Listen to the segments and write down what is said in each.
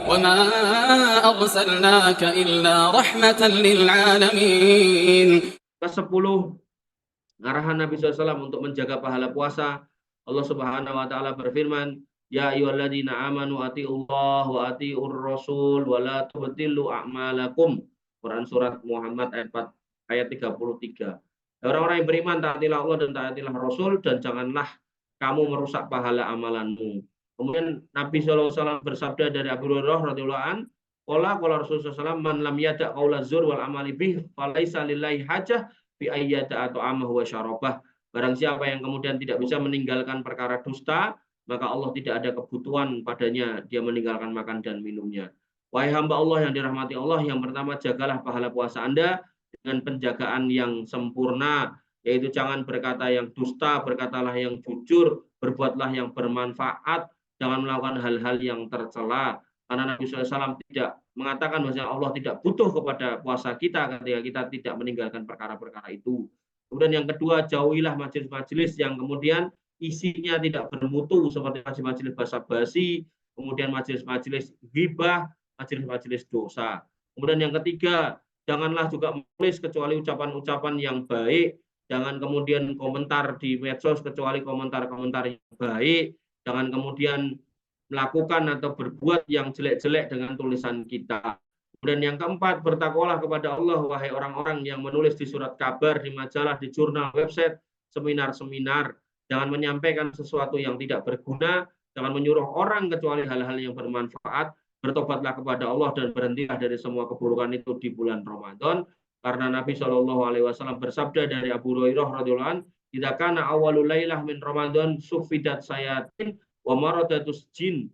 وما أرسلناك إلا رحمة للعالمين. Ke-10 arahan Nabi SAW untuk menjaga pahala puasa. Allah Subhanahu wa taala berfirman, ya ayyuhalladzina amanu atiullah wa atiur rasul wa la tubtilu a'malakum. Quran surat Muhammad ayat 33. Orang-orang yang beriman, taatilah Allah dan taatilah Rasul, dan janganlah kamu merusak pahala amalanmu. Kemudian Nabi SAW bersabda dari Abu Hurairah radhiyallahu an, qala Rasulullah SAW, man lam yada' qaula zur wal amali bih falaisa lillahi hajah fi ayyata atau amah wa syarabah. Barang siapa yang kemudian tidak bisa meninggalkan perkara dusta, maka Allah tidak ada kebutuhan padanya dia meninggalkan makan dan minumnya. Wahai hamba Allah yang dirahmati Allah, yang pertama jagalah pahala puasa Anda dengan penjagaan yang sempurna, yaitu jangan berkata yang dusta, berkatalah yang jujur, berbuatlah yang bermanfaat, jangan melakukan hal-hal yang tercela. Karena Nabi SAW tidak mengatakan bahwa Allah tidak butuh kepada puasa kita ketika kita tidak meninggalkan perkara-perkara itu. Kemudian yang kedua, jauhilah majelis-majelis yang kemudian isinya tidak bermutu, seperti majelis-majelis basa-basi, kemudian majelis-majelis ghibah, majelis-majelis dosa. Kemudian yang ketiga, janganlah juga menulis kecuali ucapan-ucapan yang baik, jangan kemudian komentar di medsos kecuali komentar-komentar yang baik, jangan kemudian melakukan atau berbuat yang jelek-jelek dengan tulisan kita. Kemudian yang keempat, bertakwalah kepada Allah, wahai orang-orang yang menulis di surat kabar, di majalah, di jurnal, website, seminar-seminar. Jangan menyampaikan sesuatu yang tidak berguna, jangan menyuruh orang kecuali hal-hal yang bermanfaat. Bertobatlah kepada Allah dan berhentilah dari semua keburukan itu di bulan Ramadan. Karena Nabi SAW bersabda dari Abu Hurairah radhiyallahu anhu, "Idza kana awwalul lailah min Ramadan sufidat sayatin wa maradatus jin."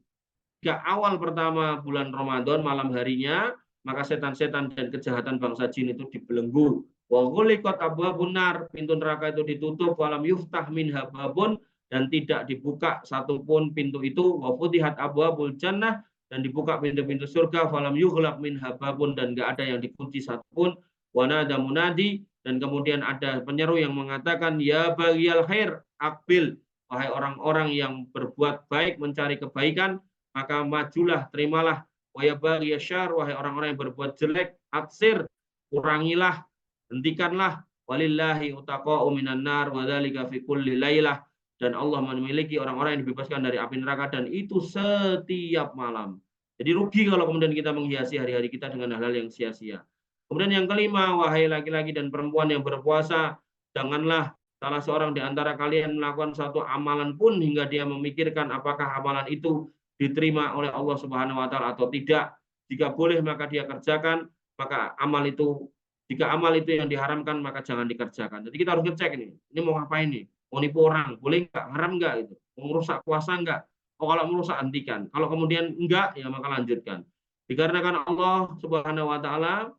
Jika awal pertama bulan Ramadan malam harinya, maka setan-setan dan kejahatan bangsa jin itu dibelenggu. Wa ghuliqat abwabun nar, pintu neraka itu ditutup, walam yuftah minha babun, dan tidak dibuka satupun pintu itu. Wa futihat abwabul jannah, dan dibuka pintu-pintu surga, falam yughlaq minha babun, dan enggak ada yang dikunci satupun. Wa nada munadi, dan kemudian ada penyeru yang mengatakan, ya baghiyal khair aqbil, wahai orang-orang yang berbuat baik, mencari kebaikan, maka majulah, terimalah. Wa ya baghiya syarr, wahai orang-orang yang berbuat jelek, aksir, kurangilah, hentikanlah. Walillahi utaqa'u minan nar wa dzalika fi kulli lailah, dan Allah memiliki orang-orang yang dibebaskan dari api neraka, dan itu setiap malam. Jadi rugi kalau kemudian kita menghiasi hari-hari kita dengan hal-hal yang sia-sia. Kemudian yang kelima, wahai laki-laki dan perempuan yang berpuasa, janganlah salah seorang di antara kalian melakukan satu amalan pun hingga dia memikirkan apakah amalan itu diterima oleh Allah Subhanahu wa taala atau tidak. Jika boleh maka dia kerjakan, maka amal itu, jika amal itu yang diharamkan maka jangan dikerjakan. Jadi kita harus ngecek ini mau ngapain nih? Mau nipu orang, boleh enggak? Haram enggak itu? Mau merusak puasa enggak? Oh, kalau merusak hentikan. Kalau kemudian enggak, ya maka lanjutkan. Dikarenakan Allah Subhanahu wa taala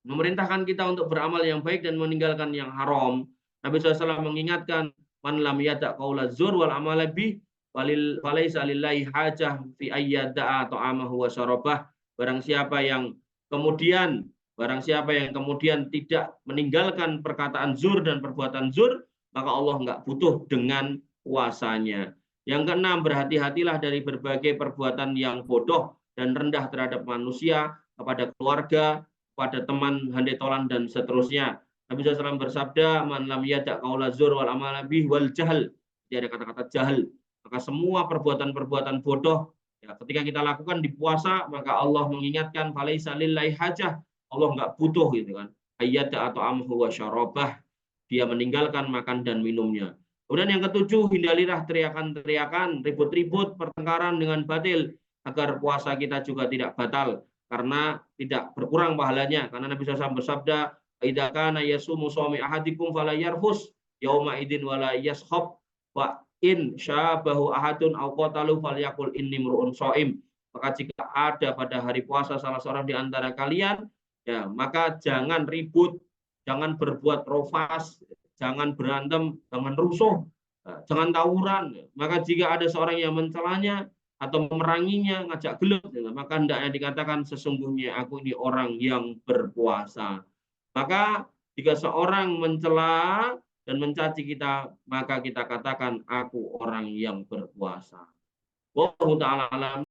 memerintahkan kita untuk beramal yang baik dan meninggalkan yang haram. Nabi SAW mengingatkan, man lam yada' qaula zur wal amala bih falaisa lillahi hajah fi ayyada'a ta'amahu wa syarabah. Barang siapa yang kemudian tidak meninggalkan perkataan zur dan perbuatan zur, maka Allah enggak butuh dengan puasanya. Yang keenam, berhati-hatilah dari berbagai perbuatan yang bodoh dan rendah terhadap manusia, kepada keluarga, pada teman, handetolan, dan seterusnya. Nabi SAW bersabda, man lam yada' qaula zur wal amala bih wal jahl. Jadi ada kata-kata jahil. Maka semua perbuatan-perbuatan bodoh, ya, ketika kita lakukan di puasa, maka Allah mengingatkan, falaisa lillahi hajah. Allah nggak butuh gitu kan. Ayyada atau amhu wa syarabah. Dia meninggalkan makan dan minumnya. Kemudian yang ketujuh, hindarilah teriakan-teriakan, ribut-ribut, pertengkaran dengan batil, agar puasa kita juga tidak batal, karena tidak berkurang pahalanya. Karena Nabi SAW bersabda, idza kana yasumu shaumi ahadikum fala yarfus yauma idin wala yashab wa in syabahu ahadun aw qatalu falyaqul inni mru'un shaim. Maka jika ada pada hari puasa salah seorang di antara kalian, ya maka jangan ribut, jangan berbuat rofas, jangan berantem, jangan rusuh, jangan tawuran. Maka jika ada seorang yang mencelanya atau memeranginya, ngajak gelut, maka hendaknya dikatakan sesungguhnya aku ini orang yang berpuasa. Maka jika seorang mencela dan mencaci kita, maka kita katakan aku orang yang berpuasa. Wallahu ta'ala alam.